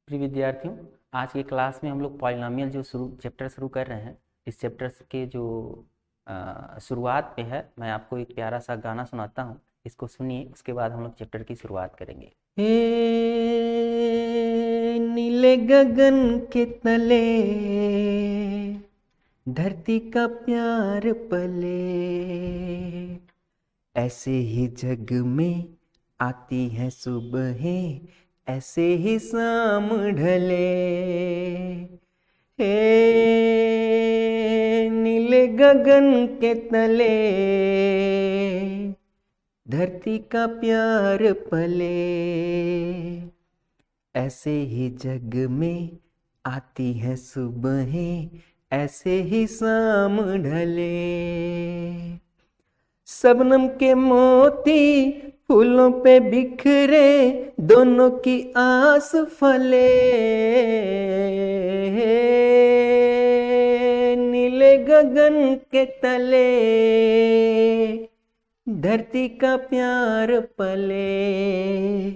प्रिय विद्यार्थियों, आज की क्लास में हम लोग पॉलिनोमियल जो चैप्टर शुरू कर रहे हैं। इस चैप्टर के जो शुरुआत पे है, मैं आपको एक प्यारा सा गाना सुनाता हूँ। इसको सुनिए, उसके बाद हम लोग चैप्टर की शुरुआत करेंगे। नीले गगन के तले धरती का प्यार पले, ऐसे ही जग में आती है सुबहें, ऐसे ही शाम ढले। हे नीले गगन के तले धरती का प्यार पले, ऐसे ही जग में आती है सुबहें, ऐसे ही शाम ढले। शबनम के मोती फूलों पे बिखरे, दोनों की आस फले। नीले गगन के तले धरती का प्यार पले,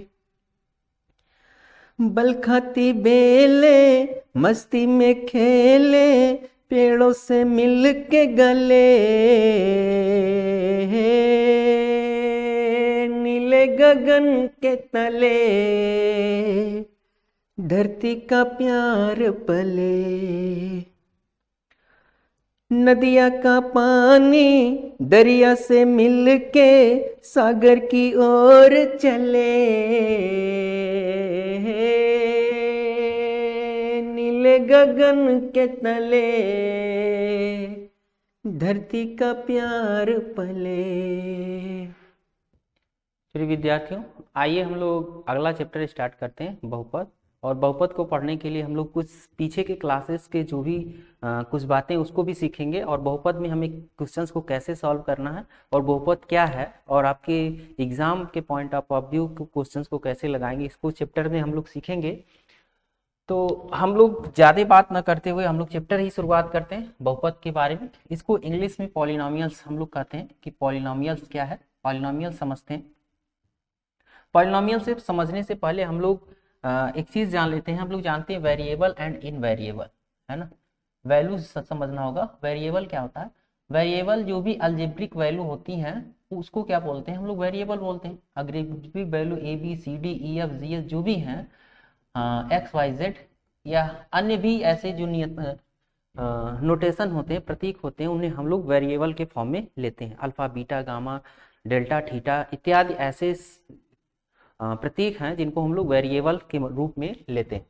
बल खाती बेले मस्ती में खेले, पेड़ों से मिल के गले। नीले गगन के तले धरती का प्यार पले, नदिया का पानी दरिया से मिल के सागर की ओर चले। नीले गगन के तले धरती का प्यार पले। चलिए विद्यार्थियों, आइए हम लोग अगला चैप्टर स्टार्ट करते हैं, बहुपद। और बहुपद को पढ़ने के लिए हम लोग कुछ पीछे के क्लासेस के जो भी कुछ बातें उसको भी सीखेंगे, और बहुपद में हमें क्वेश्चंस को कैसे सॉल्व करना है, और बहुपद क्या है, और आपके एग्जाम के पॉइंट ऑफ व्यू क्वेश्चंस को कैसे लगाएंगे, इसको चैप्टर में हम लोग सीखेंगे। तो हम लोग ज़्यादा बात न करते हुए हम लोग चैप्टर ही शुरुआत करते हैं बहुपद के बारे में। इसको इंग्लिश में पॉलिनोमियल्स हम लोग कहते हैं कि पॉलिनोमियल्स क्या है, पॉलिनोमियल समझते हैं। पॉलिनोमियल से समझने से पहले हम लोग एक चीज जान लेते हैं। हम लोग जानते हैं वेरिएबल एंड इनवेरिएबल, है ना। वैल्यू समझना होगा। वेरिएबल क्या होता है? वेरिएबल जो भी अलजेब्रिक वैल्यू होती हैं उसको क्या बोलते हैं? हम लोग वेरिएबल बोलते हैं। Algebraic value A B C D E F G H जो भी हैं, एक्स वाई जेड या अन्य भी ऐसे जो नोटेशन होते हैं, प्रतीक होते हैं, उन्हें हम लोग वेरिएबल के फॉर्म में लेते हैं। Alpha beta gamma delta theta इत्यादि ऐसे प्रतीक हैं जिनको हम लोग वेरिएबल के रूप में लेते हैं।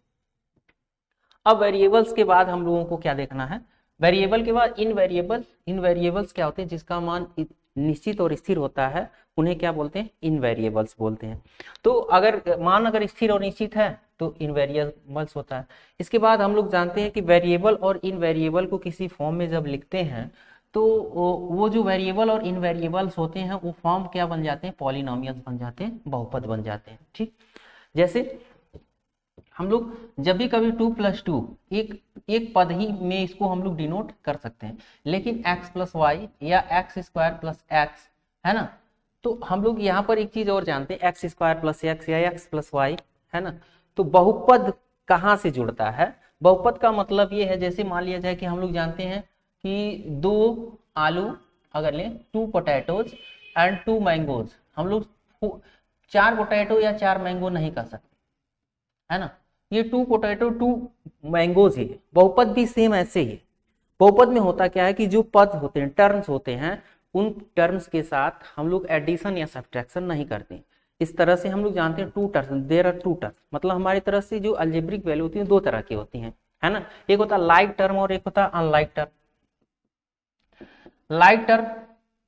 अब वेरिएबल्स के बाद हम लोगों को क्या देखना है? वेरिएबल के बाद इनवेरिएबल। इनवेरिएबल्स क्या होते हैं? जिसका मान निश्चित और स्थिर होता है, उन्हें क्या बोलते हैं? इनवेरिएबल्स बोलते हैं। तो अगर मान अगर स्थिर और निश्चित है तो इनवेरिएबल्स होता है। इसके बाद हम लोग जानते हैं कि वेरिएबल और इनवेरिएबल को किसी फॉर्म में जब लिखते हैं तो वो जो वेरिएबल और इनवेरिएबल्स होते हैं वो फॉर्म क्या बन जाते हैं? पॉलिनोमियल्स बन जाते हैं, बहुपद बन जाते हैं। ठीक, जैसे हम लोग जब भी कभी 2 + 2 एक पद ही में इसको हम लोग डिनोट कर सकते हैं, लेकिन x + y या x² + x, है ना। तो हम लोग यहाँ पर एक चीज और जानते हैं, x² + x या x + y, है ना। तो बहुपद कहाँ से जुड़ता है? बहुपद का मतलब ये है, जैसे मान लिया जाए कि हम लोग जानते हैं कि 2 आलू अगर लें, 2 पोटैटोज एंड 2 मैंगोज, हम लोग 4 पोटैटो या 4 मैंगो नहीं कर सकते, है ना। ये 2 पोटैटो 2 मैंगोज ही है। बहुपद भी सेम ऐसे ही है। बहुपद में होता क्या है कि जो पद होते हैं, टर्म्स होते हैं, उन टर्म्स के साथ हम लोग एडिशन या सब्ट्रैक्शन नहीं करते। इस तरह से हम लोग जानते हैं 2 टर्म्स, देयर आर 2 टर्म्स, मतलब हमारी तरफ से जो अलजेब्रिक वैल्यू होती है 2 तरह की होती हैं, है ना। एक होता है लाइक टर्म और एक होता है अनलाइक टर्म। लाइक टर्म,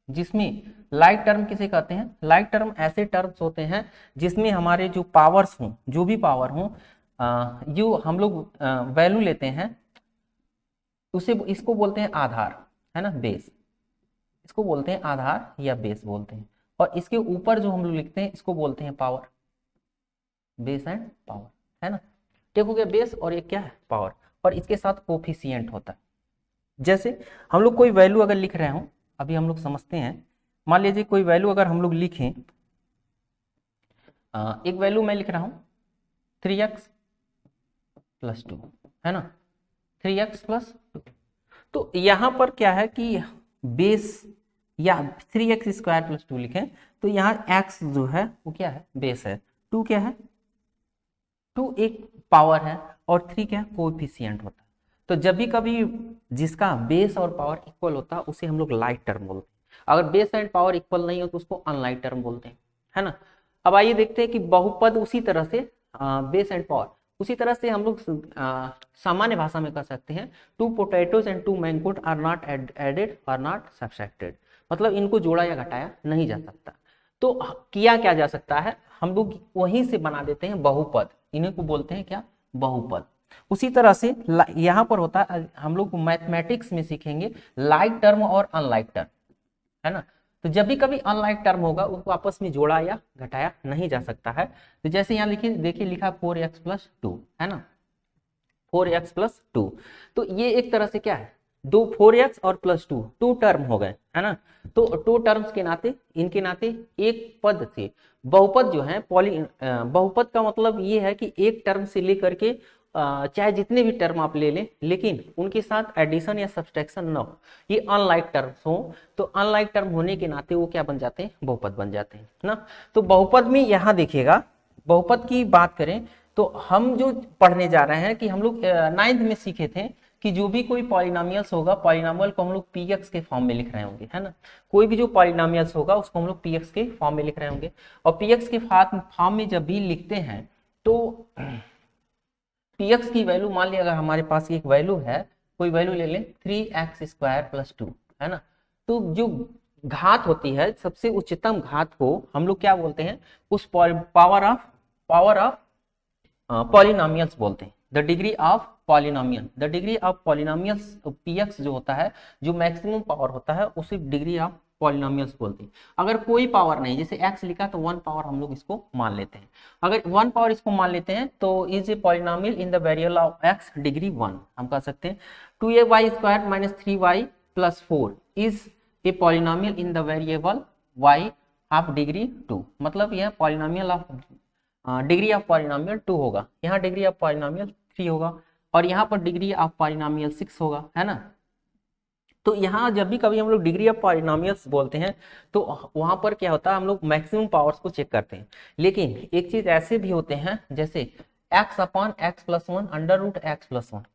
जिसमें लाइक टर्म किसे कहते हैं? लाइक टर्म ऐसे टर्म्स होते हैं जिसमें हमारे जो पावर्स हों, जो भी पावर हों, जो हम लोग वैल्यू लेते हैं उसे, इसको बोलते हैं आधार, है ना, बेस। इसको बोलते हैं आधार या बेस बोलते हैं। और इसके ऊपर जो हम लोग लिखते हैं इसको बोलते हैं पावर, बेस एंड पावर, है ना। एक हो गया बेस और एक क्या है? पावर। और इसके साथ कोफिशिएंट होता है। जैसे हम लोग कोई वैल्यू अगर लिख रहे हो, अभी हम लोग समझते हैं, मान लीजिए कोई वैल्यू अगर हम लोग लिखें, एक वैल्यू मैं लिख रहा हूं 3x प्लस 2, है ना, 3x प्लस 2। तो यहाँ पर क्या है कि बेस या 3x स्क्वायर प्लस 2 लिखें तो यहाँ x जो है वो क्या है, बेस है, 2 क्या है, 2 एक पावर है और 3 क्या है, कोएफिशिएंट होता है। तो जब भी कभी जिसका बेस और पावर इक्वल होता है उसे हम लोग लाइक टर्म बोलते हैं। अगर बेस एंड पावर इक्वल नहीं हो तो उसको अनलाइक टर्म बोलते हैं, है ना। अब आइए देखते हैं कि बहुपद उसी तरह से बेस एंड पावर उसी तरह से हम लोग सामान्य भाषा में कर सकते हैं। 2 potatoes and 2 mangoes are not added और नॉट सब्सट्रैक्टेड, मतलब इनको जोड़ा या घटाया नहीं जा सकता। तो किया क्या जा सकता है, हम लोग वहीं से बना देते हैं बहुपद, इन्हीं को बोलते हैं क्या, बहुपद। उसी तरह से यहाँ पर होता है, हम लोग मैथमेटिक्स में सीखेंगे लाइक टर्म और अनलाइक टर्म, है ना। तो जब भी कभी अनलाइक टर्म होगा उसको आपस में जोड़ा या घटाया नहीं जा सकता है। तो जैसे यहाँ लिखिए, देखिए लिखा 4x प्लस 2, है ना, 4x प्लस 2। तो ये एक तरह से क्या है, 4x और प्लस 2 टर्म हो गए, है ना। तो 2 टर्म्स के नाते, इनके नाते एक पद से बहुपद जो है बहुपद का मतलब ये है कि एक टर्म से लेकर के चाहे जितने भी टर्म आप ले लें, लेकिन उनके साथ एडिशन या सब्सट्रैक्शन ना हो, ये अनलाइक टर्म्स हो। तो अनलाइक टर्म होने के नाते वो क्या बन जाते हैं, बहुपद बन जाते हैं ना। तो बहुपद में यहाँ देखिएगा, बहुपद की बात करें तो हम जो पढ़ने जा रहे हैं कि हम लोग 9th में सीखे थे कि जो भी कोई पॉलिनोमियल्स होगा, पॉलिनोमियल को हम लोग px के फॉर्म में लिख रहे होंगे, है ना। कोई भी जो पॉलिनोमियल्स होगा उसको हम लोग px के फॉर्म में लिख रहे होंगे, और px के फॉर्म में जब भी लिखते हैं तो px की वैल्यू, मान लिया अगर हमारे पास एक वैल्यू है, कोई वैल्यू ले लें 3x स्क्वायर प्लस 2, है ना। तो जो घात होती है, सबसे उच्चतम घात को हम लोग क्या बोलते हैं, उस पावर ऑफ पॉलिनोमियल्स बोलते हैं, the degree of polynomial. The degree of polynomials px जो होता है, जो मैक्सिमम पावर होता है, उसी डिग्री ऑफ पॉलिनोमियल्स बोलते हैं। अगर कोई पावर नहीं, जैसे x लिखा तो 1 पावर हम लोग इसको मान लेते हैं। अगर 1 पावर इसको मान लेते हैं तो is a polynomial in the variable of x degree 1, हम कह सकते हैं 2ay square minus 3y plus 4 is a polynomial in the variable y of degree 2, मतलब यह polynomial of degree of polynomial 2 होगा, यहाँ डिग्री ऑफ पॉलिनोमियल 3 होगा, और यहाँ पर डिग्री ऑफ पॉलिनोमियल 6 होगा, है ना। तो यहाँ जब भी कभी हम लोग डिग्री ऑफ पॉलिनोमियल्स बोलते हैं तो वहां पर क्या होता है, हम लोग मैक्सिमम पावर्स को चेक करते हैं। लेकिन एक चीज ऐसे भी होते हैं जैसे x upon x plus 1 under root x plus 1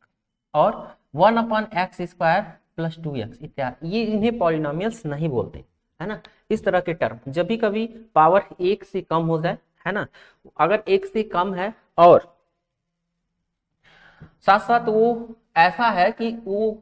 और 1 upon x square plus 2x इत्यादि, ये इन्हें पॉलिनोमियल्स नहीं बोलते, है ना। इस तरह के टर्म जब भी कभी पावर 1 से कम हो जाए, है ना, अगर 1 से कम है और साथ साथ वो ऐसा है कि वो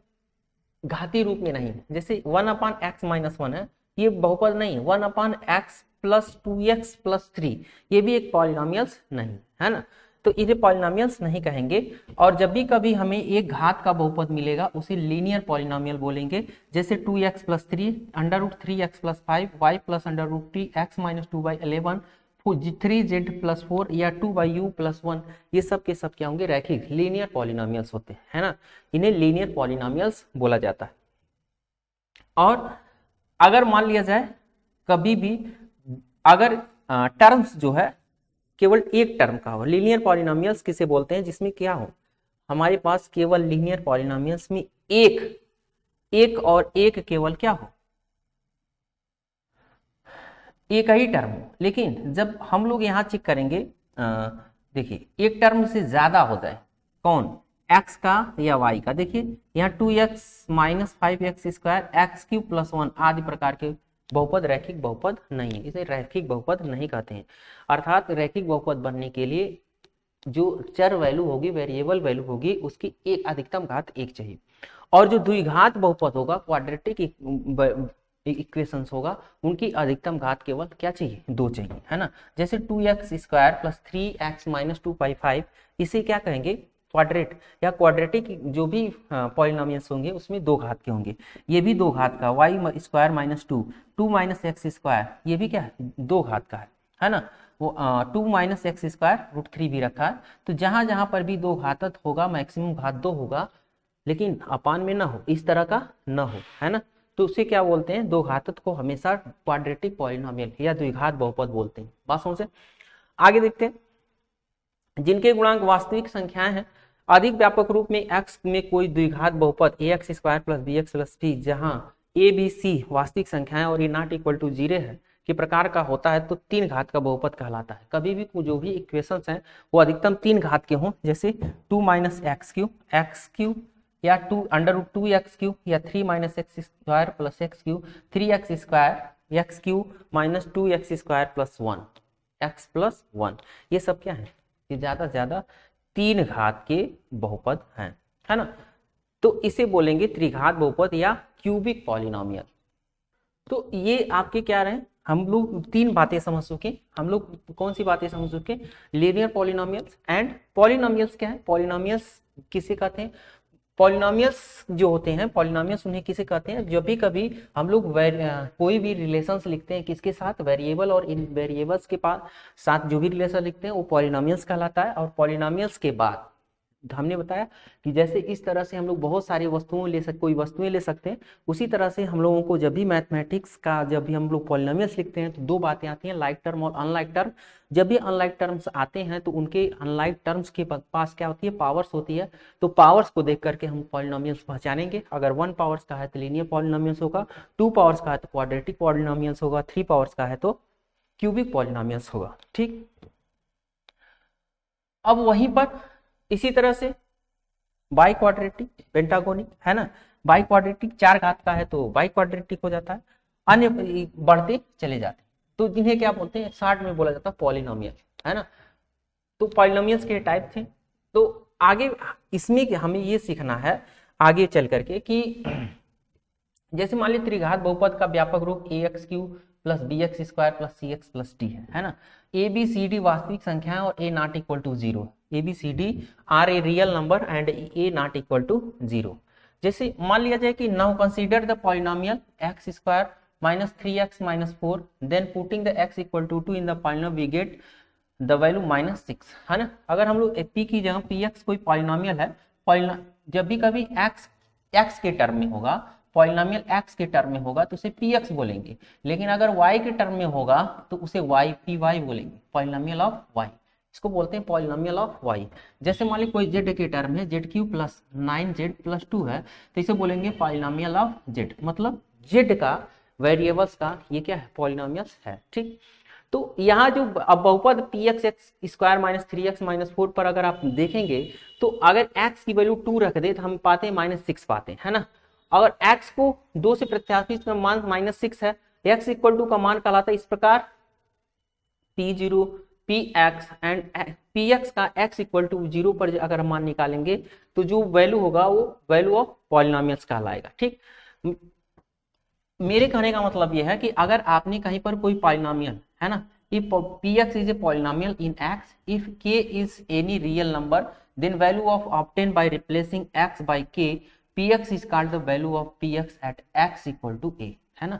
घाती रूप में नहीं है, जैसे 1 अपान एक्स माइनस 1 है, ये बहुपद नहीं, 1 अपान एक्स प्लस 2x प्लस 3 ये भी एक पॉलिनोमियल्स नहीं, है ना। तो इन्हें पॉलिनोमियल्स नहीं कहेंगे। और जब भी कभी हमें एक घात का बहुपद मिलेगा उसे लीनियर पॉलिनोमियल बोलेंगे, जैसे 2x plus 3 under root 3x plus 5 y plus under root 3x minus 2y 11 3z plus 4 या 2u प्लस 1, ये सब के सब क्या होंगे, रैखिक लीनियर पॉलिनोमियल्स होते हैं, है ना। इन्हें लीनियर पॉलिनोमियल्स बोला जाता है। और अगर मान लिया जाए कभी भी अगर टर्म्स जो है केवल एक टर्म का हो, लीनियर पॉलिनोमियल्स किसे बोलते हैं, जिसमें क्या हो, हमारे पास केवल लीनियर पॉलिनोमियल्स में एक और एक केवल क्या हो, एक ही टर्म हो। लेकिन जब हम लोग यहाँ चेक करेंगे, देखिए एक टर्म से ज्यादा हो जाए, कौन, x का या y का, देखिए यहाँ 2x minus 5x square x cube plus 1 आदि प्रकार के बहुपद रैखिक बहुपद नहीं है, इसे रैखिक बहुपद नहीं कहते हैं। अर्थात रैखिक बहुपद बनने के लिए जो चर वैल्यू होगी, वेरिएबल वैल्यू होगी, उसकी एक अधिकतम घात 1 चाहिए, और जो द्विघात बहुपद होगा, क्वाड्रेटिक इक्वेशंस होगा, उनकी अधिकतम घात केवल क्या चाहिए, 2 चाहिए, है ना। जैसे 2x square plus 3x minus 2/5, इसे क्या कहेंगे, क्वाड्रेट या क्वाड्रेटिक जो भी पॉलिनोमियल्स होंगे उसमें 2 घात के होंगे। ये भी 2 घात का, y square minus 2 minus x square, ये भी क्या है, 2 घात का है ना। वो 2 माइनस एक्स स्क्वायर रूट 3 भी रखा है। तो जहां जहां पर भी 2 घातक होगा, मैक्सिमम घात 2 होगा, लेकिन अपान में ना हो, इस तरह का ना हो, है ना, तो उसे क्या बोलते हैं, 2 घातक को हमेशा क्वाड्रेटिक पॉलिनोमियल या द्विघात बहुपद बोलते हैं। बात समझ से आगे देखते हैं, जिनके गुणांक वास्तविक संख्याएं हैं, अधिक व्यापक रूप में x में कोई द्विघात बहुपद ax square plus bx plus c जहां a b c वास्तविक संख्याएं और ये नॉट इक्वल टू 0 है के प्रकार का होता है तो 3 घात का बहुपद कहलाता है। कभी भी जो भी इक्वेशंस हैं वो अधिकतम 3 घात के हों, जैसे 2 माइनस एक्स क्यू या 2 अंडर रूट 2 एक्स क्यू या 3 minus x square plus x Q, 3 x square x cube minus 2 x square plus 1 x plus 1, ये सब क्या है, ये ज्यादा से ज्यादा 3 घात के बहुपद हैं, है ना। तो इसे बोलेंगे त्रिघात बहुपद या क्यूबिक पॉलिनोमियल। तो ये आपके क्या रहे, हम लोग 3 बातें समझ चुके। हम लोग कौन सी बातें समझ चुके, लीनियर पॉलिनोमियल्स एंड पॉलिनोमियल्स क्या है, पॉलिनोमियल्स किसे कहते हैं, पॉलिनोमियल्स जो होते हैं पॉलिनोमियल्स उन्हें किसे कहते हैं, जब भी कभी हम लोग कोई भी रिलेशंस लिखते हैं किसके साथ, वेरिएबल और इन वेरिएबल्स के पास साथ जो भी रिलेशन लिखते हैं वो पॉलिनोमियल्स कहलाता है। और पॉलिनोमियल्स के बाद हमने बताया कि जैसे इस तरह से हम लोग बहुत सारी कोई वस्तुएं ले सकते हैं, उसी तरह से हम लोगों को जब भी मैथमेटिक्स का जब भी हम लोग पॉलिनोमियल्स लिखते हैं तो 2 बातें आती हैं, लाइक टर्म और अनलाइक टर्म। जब भी अनलाइक टर्म्स आते हैं तो उनके अनलाइक टर्म्स के पास क्या होती है, पावर्स होती है। तो पावर्स को देख करके हम पॉलिनोमियल्स पहचानेंगे। अगर 1 पावर्स का है तो लीनियर पॉलिनोमियल्स होगा, 2 पावर्स का है तो क्वाड्रेटिक पॉलिनोमियल्स होगा, 3 पावर्स का है तो क्यूबिक पॉलिनोमियल्स होगा। ठीक, अब वहीं पर इसी तरह से बाई क्वाड्रेटिक, पेंटागोनिक, है ना। बाई क्वाड्रेटिक 4 घात का है तो बाई क्वाड्रेटिक हो जाता है, अन्य बढ़ते चले जाते हैं तो जिन्हें क्या बोलते हैं, शॉर्ट में बोला जाता है पॉलिनोमियल, है ना। तो पॉलिनोमियल्स के टाइप थे। तो आगे इसमें हमें ये सीखना है आगे चल करके कि जैसे मान लीजिए त्रिघात बहुपद का व्यापक रूप ax cube plus bx square plus cx plus d है ना। a b c d वास्तविक संख्याएं और a not equal to 0, a b c d are a real number and a not equal to 0। जैसे मान लिया जाए कि now consider the polynomial x square minus 3x minus 4, then putting the x equal to 2 in the polynomial we get the value -6, है ना। अगर हम लोग p की जगह px कोई पॉलिनोमियल है, जब भी कभी x के टर्म में होगा, पॉलिनोमियल x के टर्म में होगा तो उसे px बोलेंगे, लेकिन अगर y के टर्म में होगा तो उसे py बोलेंगे, पॉलिनोमियल ऑफ y, इसको बोलते हैं पॉलिनोमियल ऑफ y। जैसे मान लीजिए कोई z के टर्म है, z cube plus 9z plus 2 है तो इसे बोलेंगे पॉलिनोमियल ऑफ z, मतलब z का वेरिएबल्स का ये क्या है, पॉलिनोमियल्स है। ठीक, तो यहाँ जो अब बहुपद px square minus 3x minus 4 पर अगर आप देखेंगे तो अगर x की वैल्यू 2 रख दे तो हम पाते हैं -6 पाते हैं, है ना। अगर x को 2 से प्रत्याशित मान -6 है, x इक्वल टू का मान कहलाता है इस प्रकार p0 px एंड px का x इक्वल टू 0 पर अगर हम मान निकालेंगे तो जो वैल्यू होगा वो वैल्यू ऑफ पॉलिनोमियल्स कहलाएगा। ठीक, मेरे कहने का मतलब यह है कि अगर आपने कहीं पर कोई पॉलिनोमियल, है ना, if px is a polynomial in x, if k is any real number, then value of obtained by replacing x by k, px is called the value of px at x equal to a, है ना।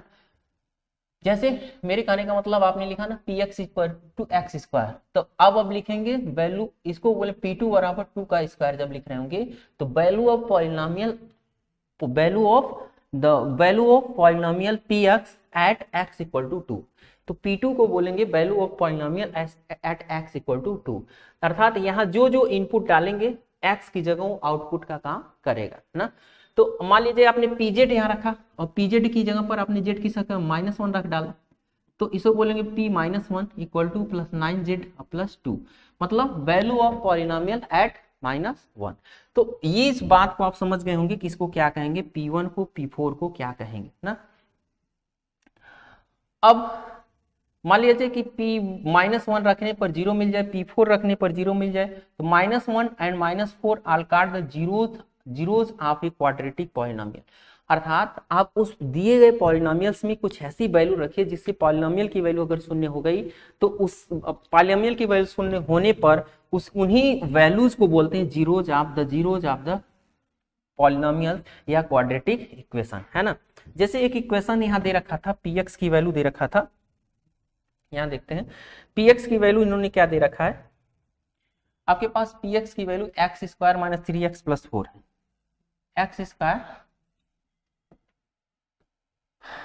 जैसे मेरे कहने का मतलब आपने लिखा ना px equal to x square, तो अब लिखेंगे वैल्यू, इसको बोले p2 बराबर 2 का स्क्वायर जब लिख रहे होंगे तो value of polynomial, value of the value of polynomial px at x equal to 2, तो p2 को बोलेंगे value of polynomial at x equal to 2, अर्थात यहाँ जो जो इनपुट डालेंगे x की जगह वो आउटपुट का काम करेगा ना। तो मान लीजिए आपने pz यहाँ रखा और pz की जगह पर आपने z की जगह -1 रख डाला तो इसको बोलेंगे p -1 equal two plus 9z plus 2, मतलब वैल्यू ऑफ पॉलिनोमियल एट -1। तो ये इस बात को आप समझ गए होंगे कि इसको क्या कहेंगे, p1 को p4 को क्या कहेंगे ना। अब मान लीजिए कि p -1 रखने पर 0 मिल जाए, p4 रखने पर 0 मिल जाए, तो -1 and -4 are called the zeros of a quadratic polynomial, अर्थात आप उस दिए गए पॉलिनोमियल्स में कुछ ऐसी वैल्यू रखिए जिससे पॉलिनोमियल की वैल्यू अगर शून्य हो गई तो उस पॉलिनोमियल की वैल्यू शून्य होने पर उन्हीं वैल्यूज को बोलते हैं जीरोज ऑफ द पॉलिनोमियल या क्वाड्रेटिक इक्वेशन, है ना। जैसे एक इक्वेशन यहाँ दे रखा था, px की वैल्यू दे रखा था, यहाँ देखते हैं px की वैल्यू इन्होंने क्या दे रखा है, आपके पास px की value x square minus 3x plus 4 है, एक्स स्क्वायर,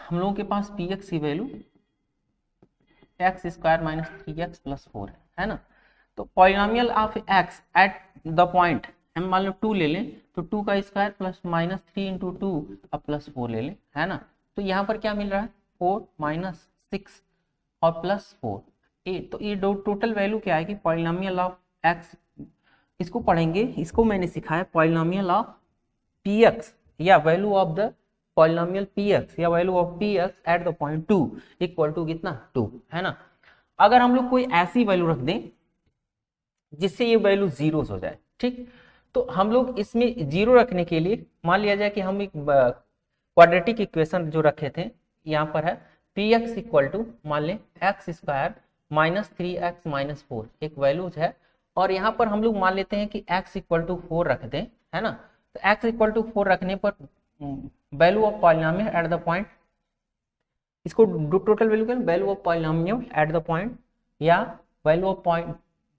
हम लोगों के पास px की value x square minus 3x plus 4 है ना। तो polynomial of x eight the point हम मान लो 2 ले लें तो 2 का स्क्वायर प्लस माइनस 3 इंटू 2 अब प्लस 4 ले लें, है ना। तो यहाँ पर क्या मिल रहा है 4 माइनस 6 और प्लस 4 8। तो ये टोटल वैल्यू क्या आएगी पॉलिनोमियल ऑफ एक्स। इसको पढ़ेंगे, इसको मैंने सिखाया पॉलिनोमियल ऑफ पी एक्स या value of the polynomial P X या value of P X at the point 2 equal to कितना 2, है ना। अगर हम लोग कोई ऐसी वैल्यू रख दें जिससे ये वैल्यू जीरो हो जाए, ठीक, तो हम लोग इसमें जीरो रखने के लिए मान लिया जाए कि हम एक क्वाड्रेटिक इक्वेशन जो रखे थे यहाँ पर है पी एक्स इक्वल टू मान लें x square minus 3x minus 4 एक वैल्यूज है, और यहाँ पर हम लोग मान लेते हैं कि x इक्वल टू 4 रख दें, है ना। तो x इक्वल टू 4 रखने पर value of polynomial at the point, इसको टोटल वैल्यू क्या value of polynomial at the point या value of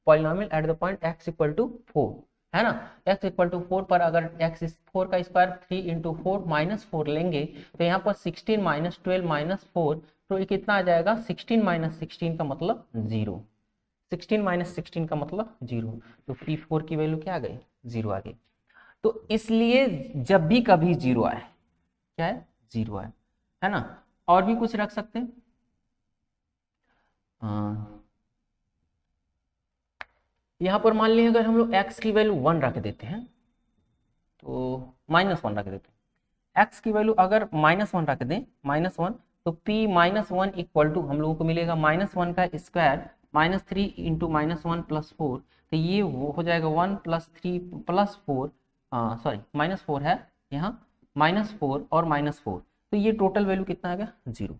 polynomial at the point x equal to 4, है ना। x इक्वल टू 4 पर अगर x 4 का स्क्वायर 3 इंटू 4 माइनस 4 लेंगे तो यहाँ पर 16 माइनस 12 माइनस 4, तो ये कितना आ जाएगा 16 माइनस 16 का मतलब 0, 16 माइनस 16 का मतलब 0। तो P4 की वैल्यू क्या आ गई 0 आ गई। तो इसलिए जब भी कभी 0 आए, क्या है 0 आए, है ना। और भी कुछ रख सकते हैं, यहाँ पर मान लीजिए अगर हम लोग x की वैल्यू 1 रख देते हैं तो माइनस 1 रख देते हैं, x की वैल्यू अगर माइनस 1 रख दें माइनस 1 तो p माइनस 1 इक्वल टू हम लोगों को मिलेगा माइनस 1 का square minus 3 into minus 1 plus 4, तो ये वो हो जाएगा 1 प्लस 3 प्लस 4, सॉरी माइनस 4 है यहाँ, माइनस 4 और माइनस 4, तो ये टोटल वैल्यू कितना आ गया 0।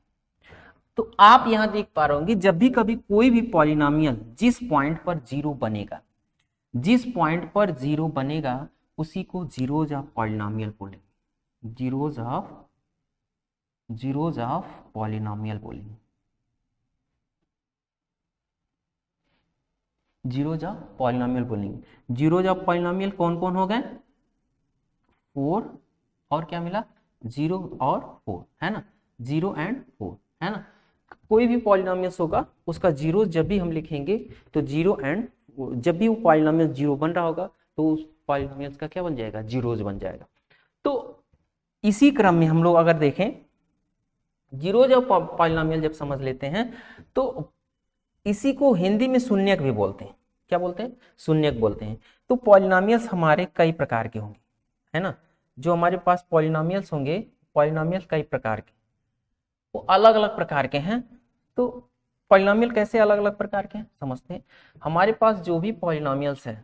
तो आप यहाँ देख पा रहे होंगे जब भी कभी कोई भी पॉलिनोमियल जिस पॉइंट पर 0 बनेगा, जिस पॉइंट पर 0 बनेगा उसी को जीरोज ऑफ पॉलिनोमियल बोलेंगे, जीरोज ऑफ पॉलिनोमियल बोलेंगे, जीरोज ऑफ पॉलिनोमियल बोलेंगे। जीरोज ऑफ पॉलिनोमियल कौन कौन हो गए 4 और क्या मिला 0 और 4, है ना, 0 एंड 4, है ना। कोई भी पॉलिनोमियल्स होगा उसका जीरो जब भी हम लिखेंगे तो 0 एंड, जब भी वो पॉलिनोमियल 0 बन रहा होगा तो उस पॉलिनोमियल्स का क्या बन जाएगा जीरोज बन जाएगा। तो इसी क्रम में हम लोग अगर देखें जीरोज ऑफ पॉलिनोमियल जब समझ लेते हैं तो इसी को हिंदी में शून्यक भी बोलते हैं, क्या बोलते हैं शून्यक बोलते हैं। तो पॉलिनोमियल्स हमारे कई प्रकार के होंगे, है ना, जो हमारे पास पॉलिनोमियल्स होंगे, पॉलिनोमियल कई प्रकार के, वो अलग अलग प्रकार के हैं। तो पॉलिनोमियल कैसे अलग अलग प्रकार के हैं समझते हैं। हमारे पास जो भी पॉलिनोमियल्स है,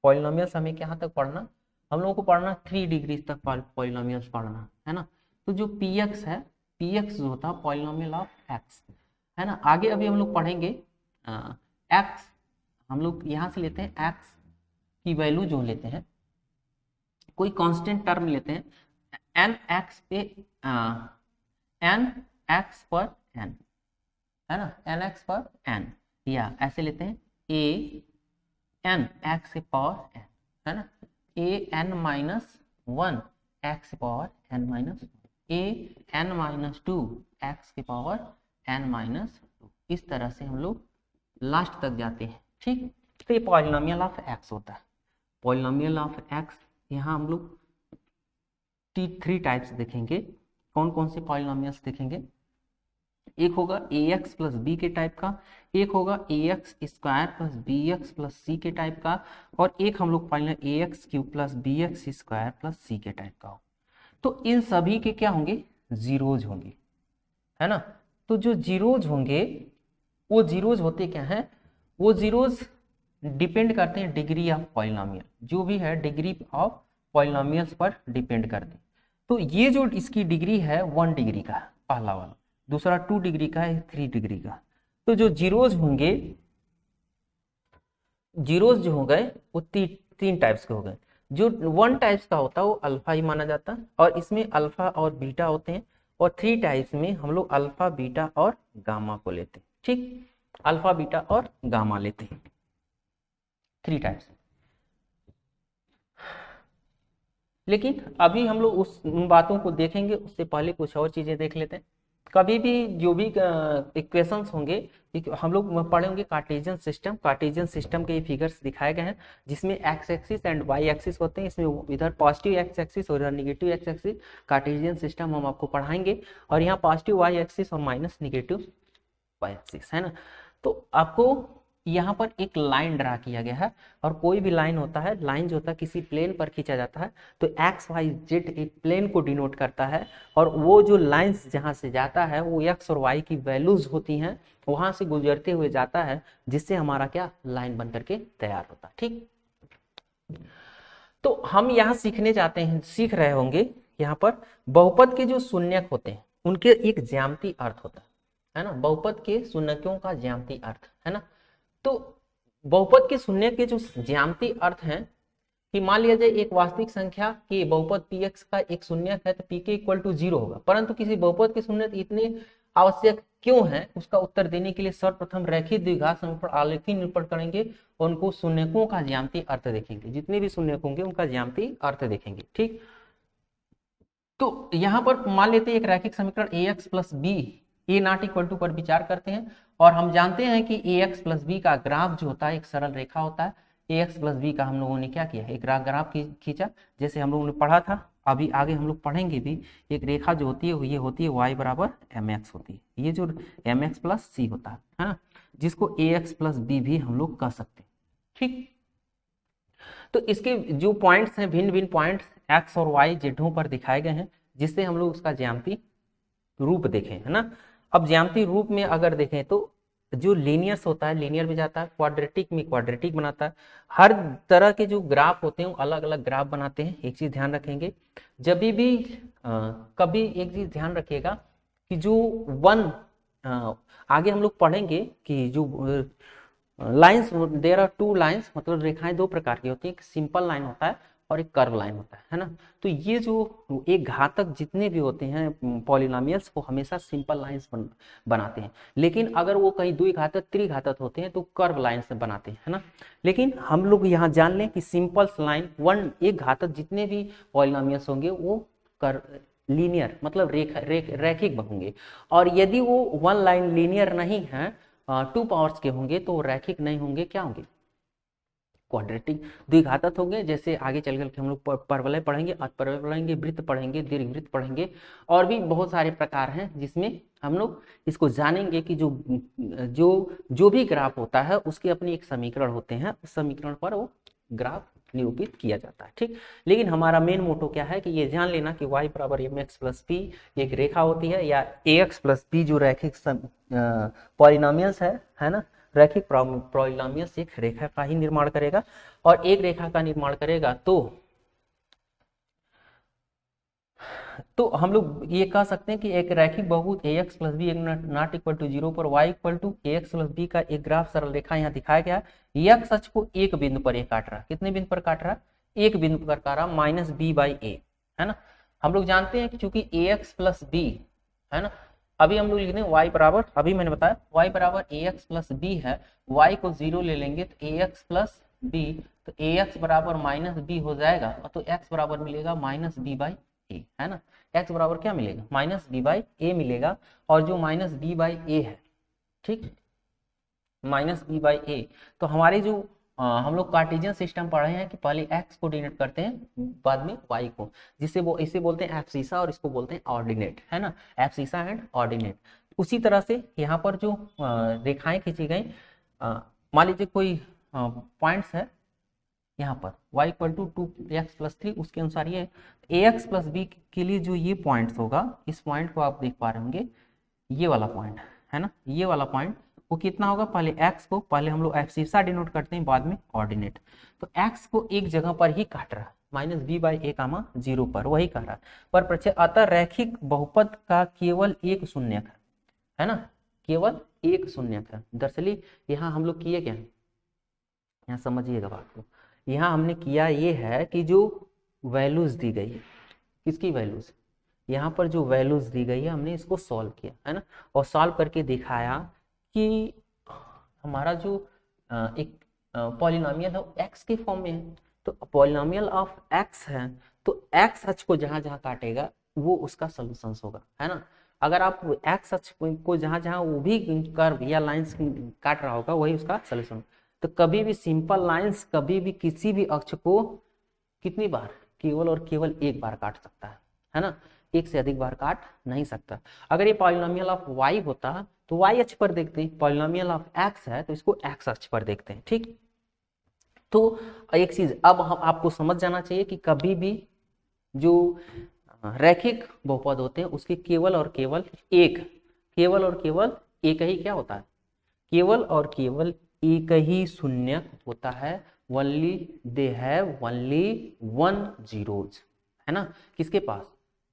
पॉलिनोमियल्स हमें कहाँ तक पढ़ना, हम लोगों को पढ़ना 3 डिग्री तक पॉलिनोमियल्स पढ़ना, है ना। तो जो px है, px जो होता है पॉलिनोमियल ऑफ x, है ना। आगे अभी हम लोग पढ़ेंगे x, हम लोग यहाँ से लेते हैं x की वैल्यू जो लेते हैं, कोई कांस्टेंट टर्म लेते हैं n x पे n x पर n, है ना, n x पर n, या ऐसे लेते हैं a n x के पावर n, है ना, a n माइनस 1 x के power n minus, a n minus 2 x के पावर n माइनस 2, इस तरह से हम लोग लास्ट तक जाते हैं, ठीक। तो ये पॉलिनोमियल ऑफ x होता है, पॉलिनोमियल ऑफ x। यहाँ हम लोग 3 टाइप्स देखेंगे, कौन कौन से पॉलिनोमियल्स देखेंगे। एक होगा ax प्लस बी के टाइप का, एक होगा ax square plus bx plus C के टाइप का, और एक हम लोग पढ़ेंगे ax cube plus bx square plus C के टाइप का हो। तो इन सभी के क्या होंगे जीरोज होंगे, है ना। तो जो जीरोज होंगे वो जीरोज होते क्या हैं, वो जीरोज डिपेंड करते हैं डिग्री ऑफ पॉलिनोमियल, जो भी है डिग्री ऑफ पॉलिनोमियल्स पर डिपेंड करते हैं। तो ये जो इसकी डिग्री है 1 डिग्री का पहला वाला, दूसरा 2 डिग्री का है, 3 डिग्री का। तो जो जीरोज होंगे, जीरोज जो हो गए वो 3 टाइप्स के हो गए। जो 1 टाइप्स का होता है वो अल्फा ही माना जाता है, और इसमें अल्फा और बीटा होते हैं, और 3 टाइप्स में हम लोग अल्फा बीटा और गामा को लेते हैं, ठीक, अल्फा बीटा और गामा लेते हैं, 3 टाइप्स। लेकिन अभी हम लोग उन बातों को देखेंगे, उससे पहले कुछ और चीजें देख लेते हैं। कभी भी जो भी इक्वेशंस होंगे, हम लोग पढ़े होंगे कार्टेशियन सिस्टम। कार्टेशियन सिस्टम के फिगर्स दिखाए गए हैं जिसमें x axis and y axis होते हैं। इसमें इधर पॉजिटिव एक्स एक्सिस और इधर negative x axis. Cartesian system हम आपको पढ़ाएंगे, और यहाँ पॉजिटिव वाई एक्सिस और माइनस निगेटिव वाई एक्सिस, है ना। तो आपको यहाँ पर एक लाइन ड्रा किया गया है, और कोई भी लाइन होता है, लाइन जो होता है किसी प्लेन पर खींचा जाता है, तो एक्स वाई जेड एक प्लेन को डिनोट करता है, और वो जो लाइंस जहाँ से जाता है वो एक्स और वाई की वैल्यूज होती हैं, वहां से गुजरते हुए जाता है, जिससे हमारा क्या लाइन बन करके तैयार होता है। ठीक, तो हम यहाँ सीखने जाते हैं, सीख रहे होंगे यहाँ पर बहुपद के जो शून्यक होते हैं उनके एक ज्यामितीय अर्थ होता है ना। बहुपद के शून्यकों का ज्यामितीय अर्थ, है ना। तो बहुपद के शून्य के जो ज्यामितीय अर्थ हैं कि मान लिया जाए एक वास्तविक संख्या की बहुपद px का एक शून्यक है तो pk इक्वल टू 0 होगा, परंतु किसी बहुपद के शून्यक इतने आवश्यक क्यों है, उसका उत्तर देने के लिए सर्वप्रथम रैखिक द्विघात समीकरण पर आलेखी निरूपण करेंगे और उनको शून्यकों का ज्यामितीय अर्थ देखेंगे। जितने भी शून्यक होंगे उनका ज्यामितीय अर्थ देखेंगे। ठीक, तो यहाँ पर मान लेते हैं एक रैखिक समीकरण ax plus b a not equal to पर विचार करते हैं, और हम जानते हैं कि ax प्लस बी का ग्राफ जो होता है एक सरल रेखा होता है। ax प्लस बी का हम लोगों ने क्या किया, एक ग्राफ खींचा, जैसे हम लोगों ने पढ़ा था, अभी आगे हम लोग पढ़ेंगे भी। एक रेखा जो होती है ये होती है y बराबर mx होती है, ये जो mx प्लस c होता है ना, जिसको ax प्लस बी भी हम लोग कह सकते हैं। ठीक, तो इसके जो पॉइंट्स हैं, भिन्न भिन्न पॉइंट्स एक्स और वाई जेडों पर दिखाए गए हैं, जिससे हम लोग उसका ज्यामितीय रूप देखें, है ना। अब ज्यामितीय रूप में अगर देखें तो जो लीनियर्स होता है लीनियर में जाता है, क्वाड्रेटिक में क्वाड्रेटिक बनाता है। हर तरह के जो ग्राफ होते हैं वो अलग अलग ग्राफ बनाते हैं। एक चीज ध्यान रखेंगे, जब भी कभी एक चीज ध्यान रखिएगा कि जो आगे हम लोग पढ़ेंगे कि जो lines, there are two lines, मतलब रेखाएं दो प्रकार की होती है, एक सिंपल लाइन होता है और एक कर्व लाइन होता है ना। तो ये जो एक घातक जितने भी होते हैं पॉलिनोमियल्स वो हमेशा सिंपल लाइंस बनाते हैं, लेकिन अगर वो कहीं द्विघातक त्रिघातक होते हैं तो कर्व लाइन से बनाते हैं, है ना। लेकिन हम लोग यहाँ जान लें कि सिंपल लाइन एक घातक जितने भी पॉलिनोमियल्स होंगे वो लीनियर मतलब रैखिक होंगे, और यदि वो वन लाइन लीनियर नहीं है, टू पावर्स के होंगे तो रैखिक नहीं होंगे, क्या होंगे, क्वाड्रेटिक द्विघातक होंगे। जैसे आगे चल कर हम लोग परवलय पढ़ेंगे, अपरवलय पढ़ेंगे, वृत्त पढ़ेंगे, दीर्घवृत्त पढ़ेंगे, और भी बहुत सारे प्रकार हैं जिसमें हम लोग इसको जानेंगे कि जो भी ग्राफ होता है उसके अपने एक समीकरण होते हैं, उस समीकरण पर वो ग्राफ निरूपित किया जाता है। ठीक, लेकिन हमारा मेन मोटो क्या है कि ये जान लेना कि y बराबर mx प्लस p एक रेखा होती है, या ax प्लस p जो रैखिक पॉलिनोमियल्स है ना। रैखिक पॉलिनोमियल्स एक रेखा का ही निर्माण करेगा, और एक रेखा का निर्माण करेगा तो हम लोग ये कह सकते हैं कि एक रैखिक बहुभुज ax plus b not equal to 0 पर y equal to ax plus b का एक ग्राफ सरल रेखा यहाँ दिखाया गया है। x अक्ष को एक बिंदु पर ये काट रहा है, कितने बिंदु पर काट रहा है, एक बिंदु पर काट रहा, माइनस बी बाई ए, है ना। हम लोग जानते हैं कि चूंकि ax प्लस बी है ना, अभी हम लोग लिख दें y बराबर, अभी मैंने बताया y बराबर ax प्लस बी है, y को 0 ले लेंगे तो ax प्लस बी, तो ax बराबर माइनस बी हो जाएगा, तो x बराबर मिलेगा माइनस बी बाई ए, है ना। x बराबर क्या मिलेगा, माइनस बी बाई ए मिलेगा, और जो माइनस बी बाई ए है, ठीक, माइनस बी बाई ए, तो हमारे जो हम लोग कार्टेशियन सिस्टम पढ़े हैं कि पहले x को डिनोट करते हैं, बाद में y को, जिससे वो इसे बोलते हैं एब्सिसा और इसको बोलते हैं ऑर्डिनेट, है ना, एब्सिसा एंड ऑर्डिनेट। उसी तरह से यहाँ पर जो रेखाएं खींची गई, मान लीजिए कोई पॉइंट्स है यहाँ पर y equal to 2x plus 3, उसके अनुसार ये ax प्लस बी के लिए जो ये पॉइंट्स होगा, इस पॉइंट को आप देख पा रहे होंगे, ये वाला पॉइंट है ना, ये वाला पॉइंट वो कितना होगा, पहले x को पहले हम लोग एब्सिसा डिनोट करते हैं, बाद में ऑर्डिनेट, तो x को एक जगह पर ही काट रहा है, माइनस बी बाई ए कामा 0 पर वही कह रहा है, पर प्रचय अतः रैखिक बहुपद का केवल एक शून्यक है ना, केवल एक शून्यक है। दरअसल यहाँ हम लोग किए क्या, यहाँ समझिएगा बात को, यहाँ हमने किया ये है कि जो वैल्यूज दी गई है, किसकी वैल्यूज, यहाँ पर जो वैल्यूज दी गई है हमने इसको सॉल्व किया, है ना, और सॉल्व करके दिखाया कि हमारा जो एक पॉलिनोमियल है वो x के फॉर्म में है, तो पॉलिनोमियल ऑफ x है, तो x अक्ष को जहां जहां काटेगा वो उसका सॉल्यूशंस होगा, है ना। अगर आप एक्स अक्ष को जहां जहां वो भी कर्व या लाइंस काट रहा होगा वही उसका सोल्यूशन। तो कभी भी सिंपल लाइंस कभी भी किसी भी अक्ष को कितनी बार, केवल और केवल एक बार काट सकता है ना, एक से अधिक बार काट नहीं सकता। अगर ये पॉलिनोमियल ऑफ y होता तो y अक्ष पर देखते हैं, पॉलिनोमियल ऑफ x है तो इसको x अक्ष पर देखते हैं। ठीक, तो एक चीज अब हम आपको समझ जाना चाहिए कि कभी भी जो रैखिक बहुपद होते हैं उसके केवल और केवल एक ही क्या होता है, केवल और केवल एक ही शून्य होता है। Only they have only one zeros, है ना, किसके पास,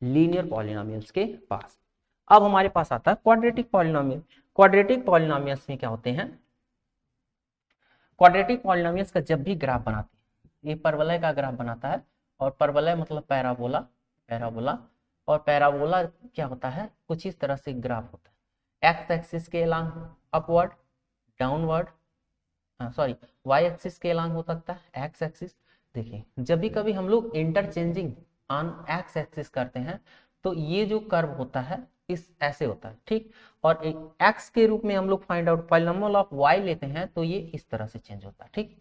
लीनियर पॉलिनोमियल्स के पास। अब हमारे पास आता है क्वाड्रेटिक पॉलिनोमियल। क्वाड्रेटिक पॉलिनोमियल्स में क्या होते हैं, क्वाड्रेटिक पॉलिनोमियल्स का जब भी ग्राफ बनाते हैं, ये परवलय का ग्राफ बनाता है, और परवलय मतलब पैराबोला, पैराबोला, और पैराबोला क्या होता है, कुछ इस तरह से ग्राफ होता है। एक्स एक्सिस के along upward, downward, sorry y axis के अलोंग हो सकता है, एक्स एक्सिस। देखिए जब भी कभी हम लोग इंटरचेंजिंग ऑन एक्स एक्सिस करते हैं तो ये जो कर्व होता है इस ऐसे होता है। ठीक, और एक एक्स के रूप में हम लोग find out polynomial of y लेते हैं तो ये इस तरह से चेंज होता है। ठीक,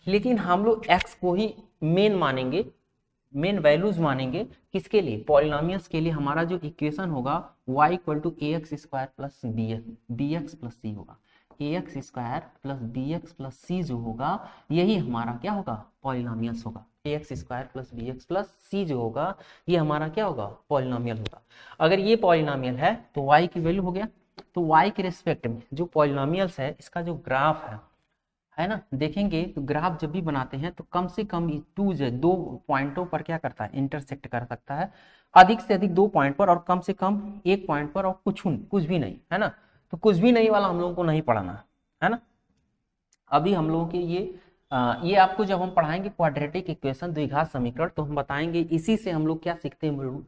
लेकिन हम लोग एक्स को ही मेन मानेंगे, मेन वैल्यूज मानेंगे किसके लिए, पॉलिनोमियल्स के लिए। हमारा जो इक्वेशन होगा y equal to A X square plus B X plus C होगा, A X square plus B X plus C जो होगा यही हमारा क्या होगा, पॉलिनोमियल्स होगा। A X square plus B X plus C जो होगा ये हमारा क्या होगा, पॉलिनोमियल होगा। अगर ये पॉलिनोमियल है तो y की वैल्यू हो गया, तो y के रिस्पेक्ट में जो पॉलिनोमियल्स है इसका जो ग्राफ है ना, देखेंगे तो ग्राफ जब भी बनाते हैं तो कम से कम दो पॉइंटों पर क्या करता है, इंटरसेक्ट कर सकता है, अधिक से अधिक 2 पॉइंट पर, और कम से कम 1 पॉइंट पर, और कुछ भी नहीं, है ना। तो कुछ भी नहीं वाला हम लोगों को नहीं पढ़ना है ना। अभी हम लोगों के ये आपको जब हम पढ़ाएंगे क्वाड्रेटिक इक्वेशन, द्विघात समीकरण, तो हम बताएंगे इसी से हम लोग क्या सीखते हैं,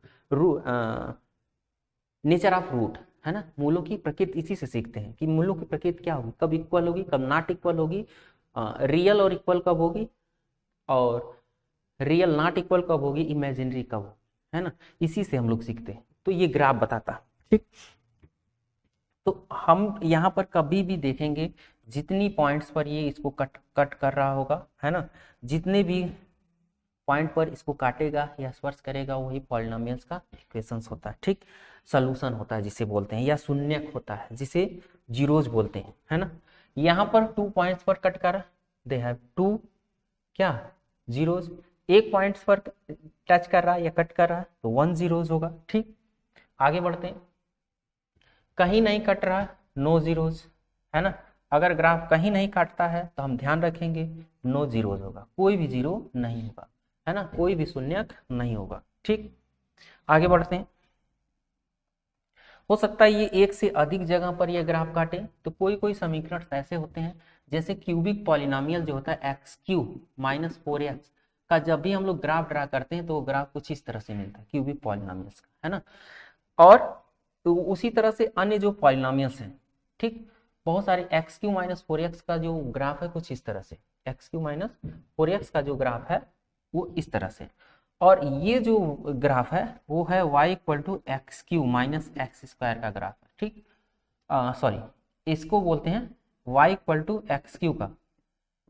नेचर ऑफ रूट, है ना, मूलों की प्रकृति इसी से सीखते हैं कि मूलों की प्रकृति क्या होगी, कब इक्वल होगी, कब नॉट इक्वल होगी, रियल और इक्वल कब होगी, और रियल नॉट इक्वल कब होगी, इमेजिनरी कब होगी, है ना, इसी से हम लोग सीखते हैं। तो ये ग्राफ बताता है। ठीक, तो हम यहाँ पर कभी भी देखेंगे जितनी पॉइंट्स पर ये इसको कट कर रहा होगा, है ना, जितने भी पॉइंट पर इसको काटेगा या स्पर्श करेगा वही पॉलिनोमियल्स का इक्वेशंस होता है। ठीक, सॉल्यूशन होता है जिसे बोलते हैं, या शून्यक होता है जिसे जीरोज बोलते हैं, है ना। यहाँ पर 2 पॉइंट्स पर कट कर, दे हैव 2 क्या जीरोज, 1 पॉइंट्स पर टच कर रहा है या कट कर रहा है तो 1 जीरोज होगा। ठीक, आगे बढ़ते हैं, कहीं नहीं कट रहा, नो जीरोज, है ना। अगर ग्राफ कहीं नहीं काटता है तो हम ध्यान रखेंगे नो जीरोज होगा, कोई भी जीरो नहीं होगा, है ना, कोई भी शून्यक नहीं होगा। ठीक, आगे बढ़ते हैं, हो सकता है ये एक से अधिक जगह पर ये ग्राफ काटे, तो कोई समीकरण ऐसे होते हैं जैसे क्यूबिक पॉलिनोमियल जो होता है एक्स क्यूब माइनस 4x का, जब भी हम लोग ग्राफ ड्रा करते हैं तो वो ग्राफ कुछ इस तरह से मिलता है क्यूबिक पॉलिनोमियल्स का, है ना। और तो उसी तरह से अन्य जो पॉलिनोमियल्स हैं, ठीक, बहुत सारे एक्स क्यू माइनस 4x का जो ग्राफ है कुछ इस तरह से, एक्स क्यू माइनस 4x का जो ग्राफ है वो इस तरह से, और ये जो ग्राफ है वो है y equal to x cube minus x square का ग्राफ है। ठीक, सॉरी इसको बोलते हैं y equal to x cube का,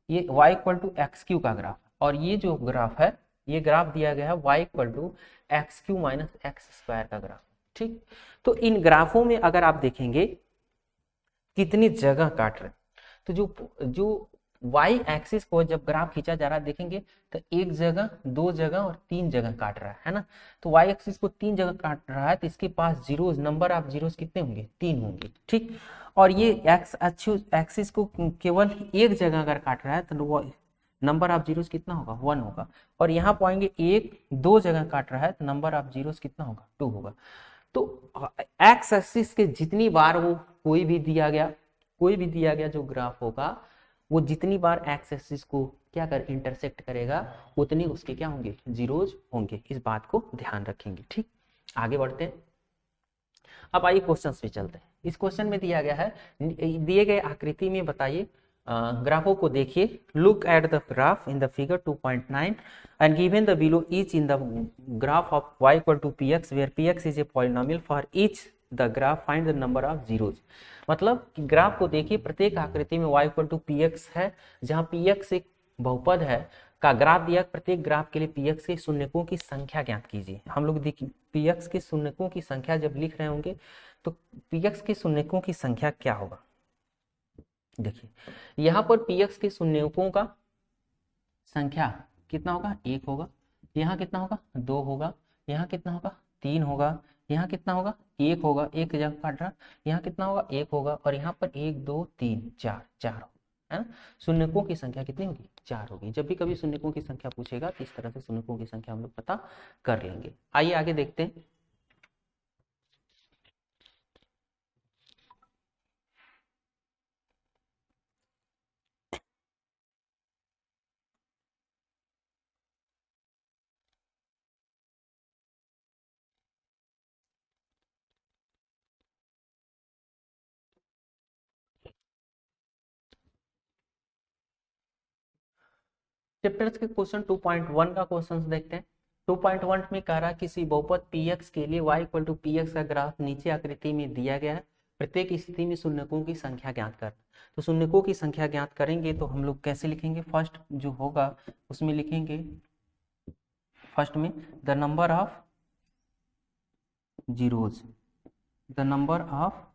ये y equal to x cube का ग्राफ, और ये जो ग्राफ है ये ग्राफ दिया गया है y equal to x cube minus x square का ग्राफ। ठीक, तो इन ग्राफों में अगर आप देखेंगे कितनी जगह काट रहे, तो जो वाई एक्सिस को जब ग्राफ खींचा जा रहा है देखेंगे तो 1 जगह, 2 जगह और 3 जगह काट रहा है ना। तो वाई एक्सिस को 3 जगह काट रहा है तो इसके पास जीरोज, नंबर ऑफ जीरोज कितने होंगे, 3 होंगे। ठीक, और ये एक्स एक्सिस को केवल 1 जगह अगर काट रहा है तो नंबर ऑफ जीरोज कितना होगा, 1 होगा। और यहाँ पाएंगे 1, 2 जगह काट रहा है तो नंबर ऑफ जीरोज कितना होगा, 2 होगा। तो एक्स एक्सिस के जितनी बार वो कोई भी दिया गया जो ग्राफ होगा वो जितनी बार एक्स एक्सिस को क्या कर इंटरसेक्ट करेगा उतनी उसके क्या होंगे, जीरोज होंगे। इस बात को ध्यान रखेंगे। ठीक, आगे बढ़ते हैं। अब आइए क्वेश्चंस पे चलते हैं। इस क्वेश्चन में दिया गया है, दिए गए आकृति में बताइए ग्राफों को देखिए, look at the graph in the figure 2.9 and given the below each in the graph of y equal to px where px is a polynomial for each the graph find the number of zeros। मतलब कि graph को देखिए, प्रत्येक आकृति में y equal to px है, जहाँ px एक बहुपद है का ग्राफ दिया, प्रत्येक ग्राफ के लिए px के शून्यकों की संख्या ज्ञात कीजिए। हम लोग देखिए px के शून्यकों की संख्या जब लिख रहे होंगे तो px के शून्यकों की संख्या क्या होगा, देखिए यहाँ पर px के शून्यकों का संख्या कितना होगा, 1 होगा, यहाँ कितना होगा, 2 होगा, यहाँ कितना होगा, 3 होगा, यहाँ कितना होगा, 1 होगा, एक जगह काट रहा, यहाँ कितना होगा, 1 होगा, और यहाँ पर 1 2 3 4 4 है ना। शून्यकों की संख्या कितनी होगी, 4 होगी। जब भी कभी शून्यकों की संख्या पूछेगा तो इस तरह से शून्यकों की संख्या हम लोग पता कर लेंगे। आइए आगे देखते हैं। चैप्टर्स के क्वेश्चन 2.1 का क्वेश्चन देखते हैं। 2.1 में कह रहा है किसी बहुपद px के लिए y इक्वल टू px का ग्राफ नीचे आकृति में दिया गया है, प्रत्येक स्थिति में शून्यकों की संख्या ज्ञात कर। तो शून्यकों की संख्या ज्ञात करेंगे तो हम लोग कैसे लिखेंगे, फर्स्ट जो होगा उसमें लिखेंगे, फर्स्ट में the number of zeros, the number of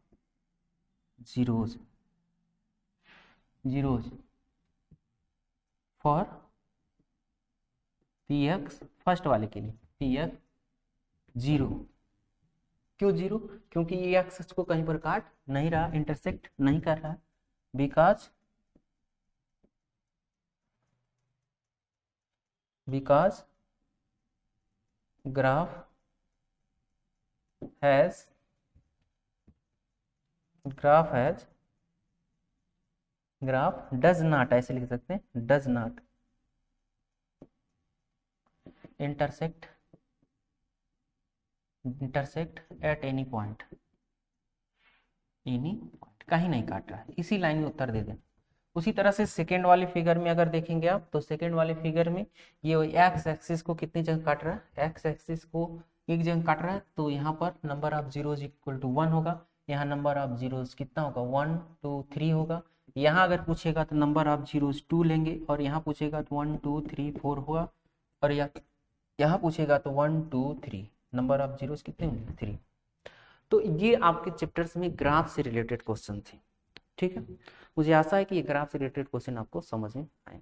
zeros for px, first वाले के लिए px 0। क्यों 0, क्योंकि ये एक्स को कहीं पर काट नहीं रहा, इंटरसेक्ट नहीं कर रहा है, because graph has graph does not, ऐसे लिख सकते हैं, does not intersect at any point, कहीं नहीं काट रहा है, इसी लाइन में उत्तर दे देना। उसी तरह से सेकेंड वाले फिगर में अगर देखेंगे आप तो सेकेंड वाले फिगर में ये एक्स एक्सिस को कितनी जगह काट रहा है, एक्स एक्सिस को एक जगह काट रहा है, तो यहाँ पर number of zeros equal to 1 होगा, यहाँ नंबर ऑफ जीरोज कितना होगा, 1 2 3 होगा। यहाँ अगर पूछेगा तो नंबर ऑफ जीरोज 2 लेंगे, और यहाँ पूछेगा तो 1 2 3 4 होगा, और यहाँ पूछेगा तो 1 2 3, नंबर ऑफ जीरोज कितने होंगे, 3। तो ये आपके चैप्टर्स में ग्राफ से रिलेटेड क्वेश्चन थे, ठीक है। मुझे आशा है कि ये ग्राफ से रिलेटेड क्वेश्चन आपको समझ में आए।